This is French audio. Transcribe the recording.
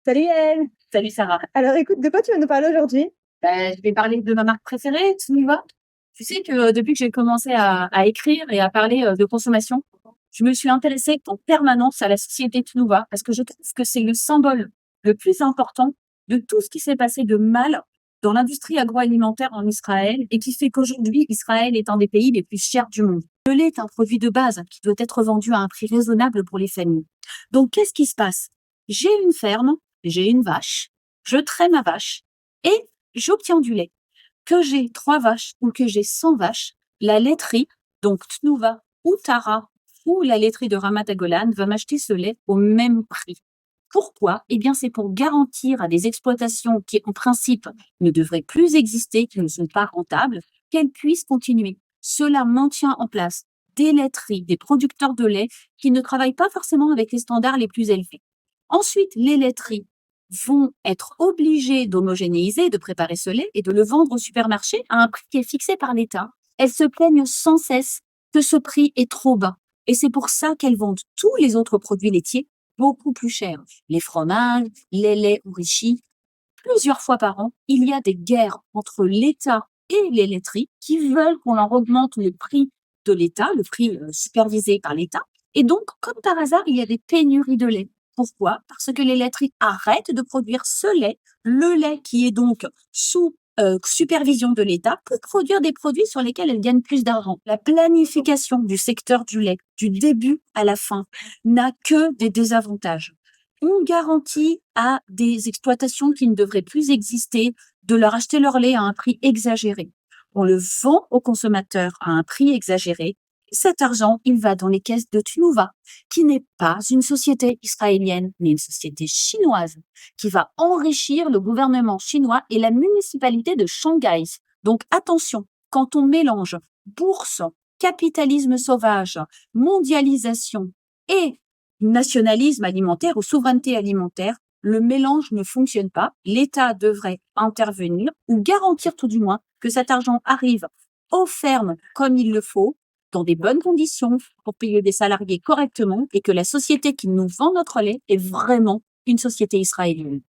Salut Yael. Salut Sarah. Alors écoute, de quoi tu vas nous parler aujourd'hui? Je vais parler de ma marque préférée, Tsunuva. Tu sais que depuis que j'ai commencé à écrire et à parler de consommation, je me suis intéressée en permanence à la société Tsunuva parce que je trouve que c'est le symbole le plus important de tout ce qui s'est passé de mal dans l'industrie agroalimentaire en Israël et qui fait qu'aujourd'hui, Israël est un des pays les plus chers du monde. Le lait est un produit de base qui doit être vendu à un prix raisonnable pour les familles. Donc, qu'est-ce qui se passe? J'ai une ferme, j'ai une vache, je traite ma vache et j'obtiens du lait. Que j'ai 3 vaches ou que j'ai 100 vaches, la laiterie, donc Tnuva ou Tara ou la laiterie de Ramat Agolan va m'acheter ce lait au même prix. Pourquoi? Eh bien, c'est pour garantir à des exploitations qui, en principe, ne devraient plus exister, qui ne sont pas rentables, qu'elles puissent continuer. Cela maintient en place des laiteries, des producteurs de lait qui ne travaillent pas forcément avec les standards les plus élevés. Ensuite, les laiteries vont être obligées d'homogénéiser, de préparer ce lait et de le vendre au supermarché à un prix qui est fixé par l'État. Elles se plaignent sans cesse que ce prix est trop bas. Et c'est pour ça qu'elles vendent tous les autres produits laitiers beaucoup plus cher. Les fromages, les laits enrichis. Plusieurs fois par an, il y a des guerres entre l'État et les laiteries qui veulent qu'on leur augmente le prix de l'État, le prix supervisé par l'État. Et donc, comme par hasard, il y a des pénuries de lait. Pourquoi? Parce que les laiteries arrêtent de produire ce lait, le lait qui est donc sous supervision de l'État, pour produire des produits sur lesquels elles gagnent plus d'argent. La planification du secteur du lait, du début à la fin, n'a que des désavantages. On garantit à des exploitations qui ne devraient plus exister de leur acheter leur lait à un prix exagéré. On le vend aux consommateurs à un prix exagéré. Cet argent, il va dans les caisses de Tnuva, qui n'est pas une société israélienne, mais une société chinoise, qui va enrichir le gouvernement chinois et la municipalité de Shanghai. Donc attention, quand on mélange bourse, capitalisme sauvage, mondialisation et nationalisme alimentaire ou souveraineté alimentaire, le mélange ne fonctionne pas. L'État devrait intervenir ou garantir tout du moins que cet argent arrive aux fermes comme il le faut, dans des bonnes conditions, pour payer des salariés correctement et que la société qui nous vend notre lait est vraiment une société israélienne.